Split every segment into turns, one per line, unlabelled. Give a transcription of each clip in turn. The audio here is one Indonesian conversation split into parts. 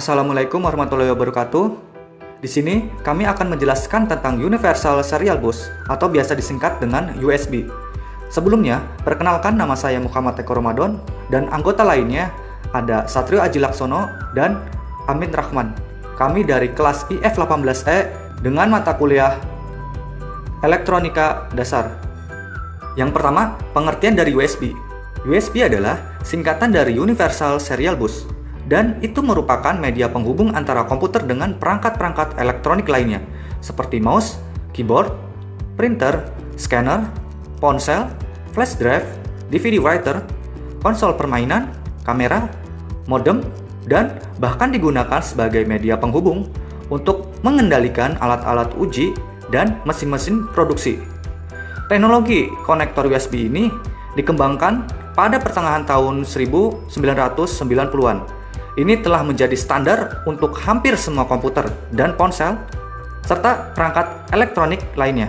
Assalamualaikum warahmatullahi wabarakatuh. Di sini kami akan menjelaskan tentang Universal Serial Bus atau biasa disingkat dengan USB. Sebelumnya, perkenalkan nama saya Muhammad Eko Ramadan dan anggota lainnya ada Satrio Aji Laksono dan Amin Rahman. Kami dari kelas IF18E dengan mata kuliah Elektronika Dasar. Yang pertama, pengertian dari USB. USB adalah singkatan dari Universal Serial Bus, dan itu merupakan media penghubung antara komputer dengan perangkat-perangkat elektronik lainnya, seperti mouse, keyboard, printer, scanner, ponsel, flash drive, DVD writer, konsol permainan, kamera, modem, dan bahkan digunakan sebagai media penghubung untuk mengendalikan alat-alat uji dan mesin-mesin produksi. Teknologi konektor USB ini dikembangkan pada pertengahan tahun 1990-an. Ini telah menjadi standar untuk hampir semua komputer dan ponsel, serta perangkat elektronik lainnya.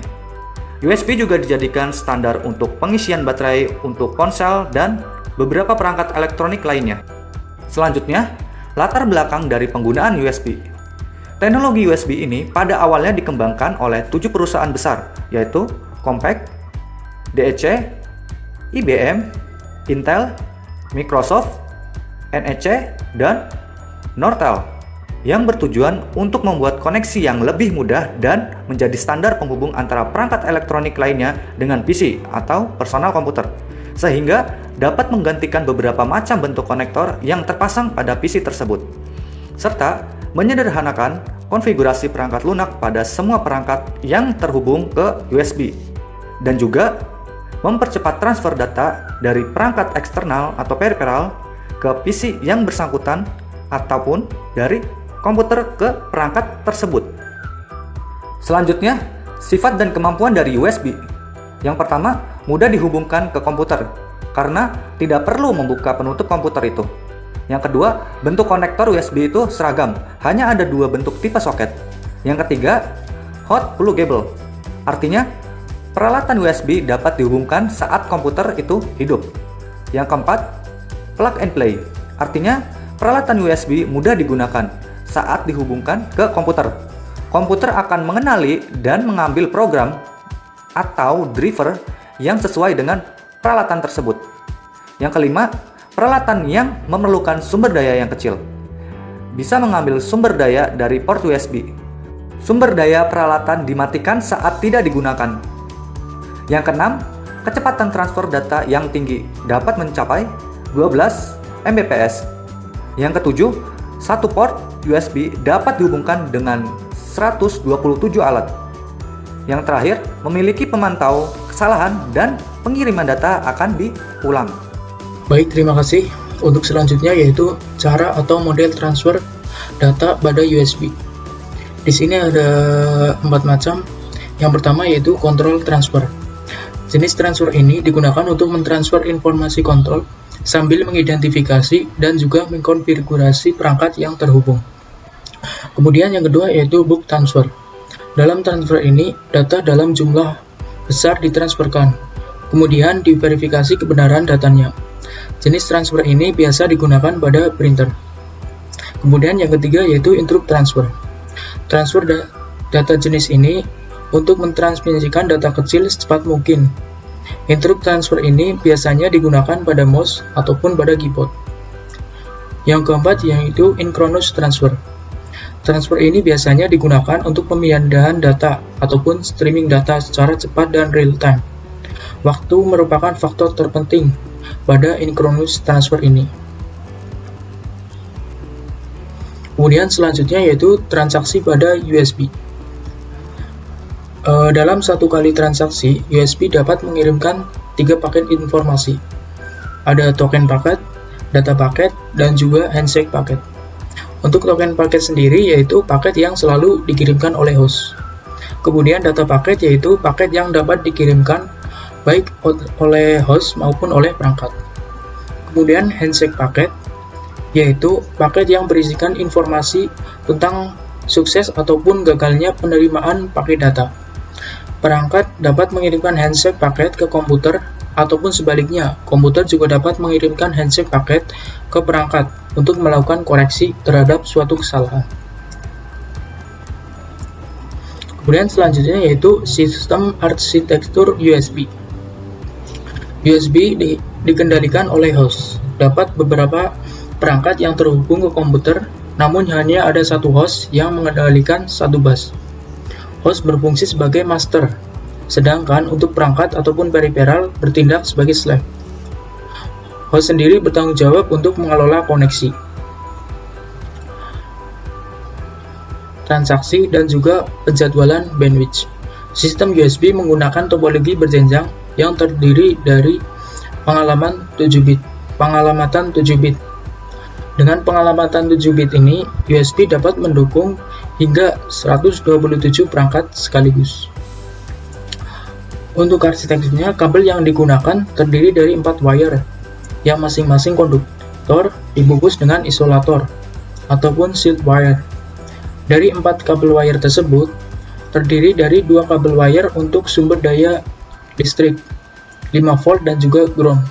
USB juga dijadikan standar untuk pengisian baterai untuk ponsel dan beberapa perangkat elektronik lainnya. Selanjutnya, latar belakang dari penggunaan USB. Teknologi USB ini pada awalnya dikembangkan oleh 7 perusahaan besar, yaitu Compaq, DEC, IBM, Intel, Microsoft, NEC, dan Nortel, yang bertujuan untuk membuat koneksi yang lebih mudah dan menjadi standar penghubung antara perangkat elektronik lainnya dengan PC atau personal komputer, sehingga dapat menggantikan beberapa macam bentuk konektor yang terpasang pada PC tersebut, serta menyederhanakan konfigurasi perangkat lunak pada semua perangkat yang terhubung ke USB, dan juga mempercepat transfer data dari perangkat eksternal atau peripheral ke PC yang bersangkutan ataupun dari komputer ke perangkat tersebut. Selanjutnya, sifat dan kemampuan dari USB. Yang pertama, mudah dihubungkan ke komputer karena tidak perlu membuka penutup komputer itu. Yang kedua, bentuk konektor USB itu seragam, hanya ada 2 bentuk tipe soket. Yang ketiga, hot pluggable, artinya peralatan USB dapat dihubungkan saat komputer itu hidup. Yang keempat, plug and play, artinya peralatan USB mudah digunakan saat dihubungkan ke komputer. Komputer akan mengenali dan mengambil program atau driver yang sesuai dengan peralatan tersebut. Yang kelima, peralatan yang memerlukan sumber daya yang kecil bisa mengambil sumber daya dari port USB. Sumber daya peralatan dimatikan saat tidak digunakan. Yang keenam, kecepatan transfer data yang tinggi dapat mencapai 12 Mbps. Yang ketujuh, satu port USB dapat dihubungkan dengan 127 alat. Yang terakhir, memiliki pemantau kesalahan dan pengiriman data akan diulang.
Baik, terima kasih. Untuk selanjutnya yaitu cara atau model transfer data pada USB. Di sini ada 4 macam. Yang pertama yaitu control transfer. Jenis transfer ini digunakan untuk mentransfer informasi kontrol sambil mengidentifikasi dan juga mengkonfigurasi perangkat yang terhubung. Kemudian yang kedua yaitu bulk transfer. Dalam transfer ini, data dalam jumlah besar ditransferkan, kemudian diverifikasi kebenaran datanya. Jenis transfer ini biasa digunakan pada printer. Kemudian yang ketiga yaitu interrupt transfer. Transfer data jenis ini untuk mentransmisikan data kecil secepat mungkin. Interrupt transfer ini biasanya digunakan pada mouse ataupun pada keyboard. Yang keempat yaitu synchronous transfer. Transfer ini biasanya digunakan untuk pemindahan data ataupun streaming data secara cepat dan real time. Waktu merupakan faktor terpenting pada synchronous transfer ini. Kemudian selanjutnya yaitu transaksi pada USB. Dalam satu kali transaksi, USB dapat mengirimkan 3 paket informasi. Ada token paket, data paket, dan juga handshake paket. Untuk token paket sendiri yaitu paket yang selalu dikirimkan oleh host. Kemudian data paket yaitu paket yang dapat dikirimkan baik oleh host maupun oleh perangkat. Kemudian handshake paket yaitu paket yang berisikan informasi tentang sukses ataupun gagalnya penerimaan paket data. Perangkat dapat mengirimkan handshake paket ke komputer Ataupun sebaliknya, komputer juga dapat mengirimkan handshake paket ke perangkat untuk melakukan koreksi terhadap suatu kesalahan. Kemudian selanjutnya yaitu sistem arsitektur USB. USB dikendalikan oleh host. Dapat beberapa perangkat yang terhubung ke komputer, namun hanya ada satu host yang mengendalikan satu bus. Host berfungsi sebagai master, sedangkan untuk perangkat ataupun peripheral bertindak sebagai slave. Host sendiri bertanggung jawab untuk mengelola koneksi, transaksi, dan juga penjadwalan bandwidth. Sistem USB menggunakan topologi berjenjang yang terdiri dari pengalamatan 7 bit. Dengan pengalamatan 7 bit ini, USB dapat mendukung hingga 127 perangkat sekaligus. Untuk arsitekturnya, kabel yang digunakan terdiri dari 4 wire, yang masing-masing konduktor dibungkus dengan isolator ataupun shield wire. Dari 4 kabel wire tersebut, terdiri dari 2 kabel wire untuk sumber daya listrik 5 volt dan juga ground.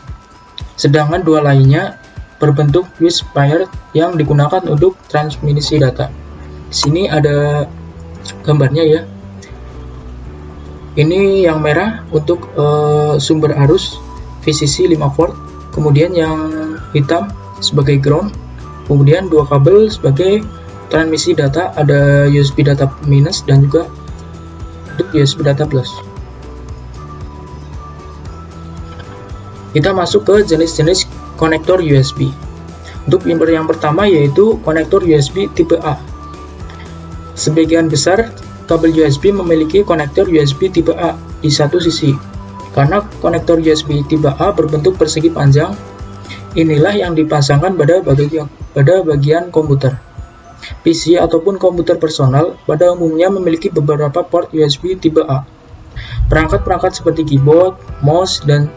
Sedangkan 2 lainnya berbentuk fuse wire yang digunakan untuk transmisi data. Di sini ada gambarnya ya. Ini yang merah untuk sumber arus VCC 5 volt, kemudian yang hitam sebagai ground, kemudian 2 kabel sebagai transmisi data, ada USB data minus dan juga untuk USB data plus. Kita masuk ke jenis-jenis konektor USB. Untuk yang pertama yaitu konektor USB tipe A. Sebagian besar kabel USB memiliki konektor USB tipe A di satu sisi. Karena konektor USB tipe A berbentuk persegi panjang, inilah yang dipasangkan pada bagian komputer. PC ataupun komputer personal pada umumnya memiliki beberapa port USB tipe A. Perangkat-perangkat seperti keyboard, mouse, dan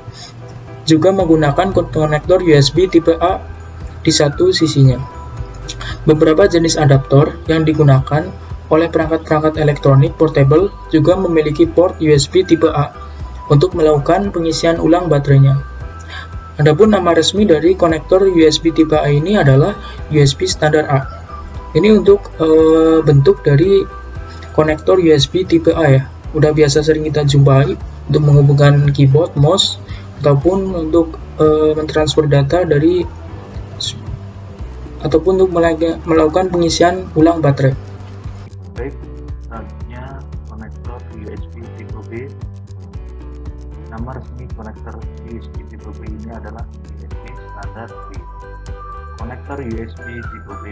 juga menggunakan konektor USB tipe A di satu sisinya. Beberapa jenis adaptor yang digunakan oleh perangkat-perangkat elektronik portable juga memiliki port USB tipe A untuk melakukan pengisian ulang baterainya. Adapun nama resmi dari konektor USB tipe A ini adalah USB standar A. Ini untuk bentuk dari konektor USB tipe A ya. Udah biasa sering kita jumpai untuk menghubungkan keyboard, mouse, ataupun untuk mentransfer data dari ataupun untuk melakukan pengisian ulang baterai.
Baik, selanjutnya konektor USB tipe B. Nama resmi konektor USB tipe B ini adalah USB standar B. Konektor USB tipe B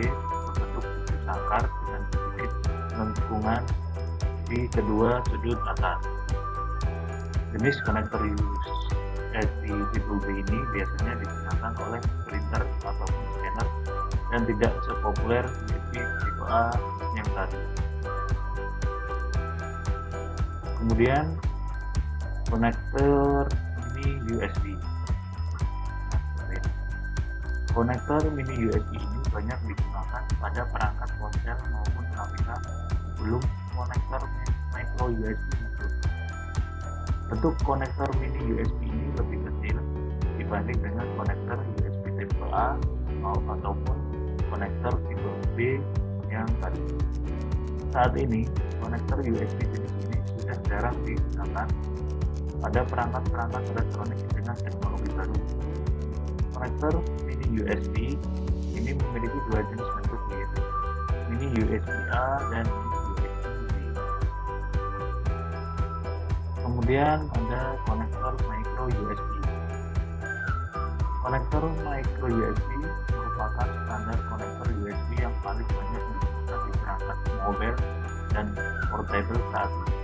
berbentuk biji sangkar dengan sedikit lengkungan di kedua sudut atas. Jenis konektor USB tipe B ini biasanya digunakan oleh printer ataupun scanner dan tidak sepopuler USB tipe A yang tadi. Kemudian konektor mini USB. Konektor mini USB ini banyak digunakan pada perangkat ponsel maupun aplikasi sebelum konektor micro USB muncul. Bentuk konektor mini USB ini lebih kecil dibanding dengan konektor USB tipe A ataupun konektor tipe B yang tadi. Saat ini, konektor USB jenis ini sudah jarang digunakan pada perangkat-perangkat elektronik dengan teknologi baru. Konektor mini USB ini memiliki dua jenis bentuk, yaitu mini USB A dan mini USB B. Kemudian ada konektor micro USB. Konektor micro USB merupakan standar konektor USB yang paling banyak digunakan di perangkat mobile dan portable saat ini.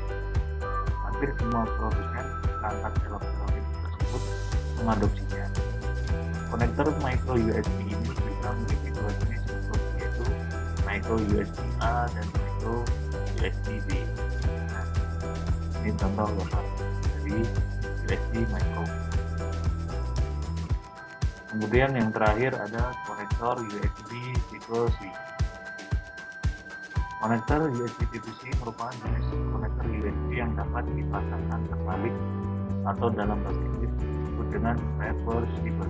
Hampir semua produsen perangkat elektronik tersebut mengadopsinya. Konektor micro USB ini juga memiliki dua jenis bentuk, yaitu micro USB A dan micro USB B. Nah, ini contoh lokal dari USB micro. Kemudian yang terakhir ada konektor USB tipe C. Konektor USB tipe C merupakan jenis konektor USB yang dapat dipasangkan terbalik atau dalam bahasa Inggris disebut dengan reversible.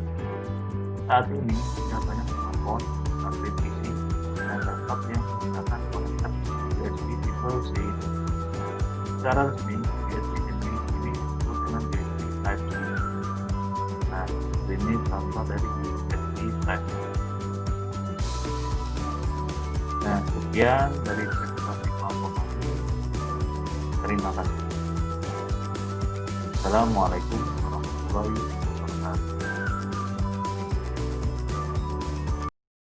Saat ini sudah banyak smartphone, tablet PC, dan laptop yang menggunakan konektor USB Type-C. Secara resmi, USB jenis ini disebut dengan USB Type-C. Nah, ini contoh dari USB Type-C. Nah, sekian dari presentasi kelompok ini. Terima kasih. Assalamualaikum warahmatullahi wabarakatuh.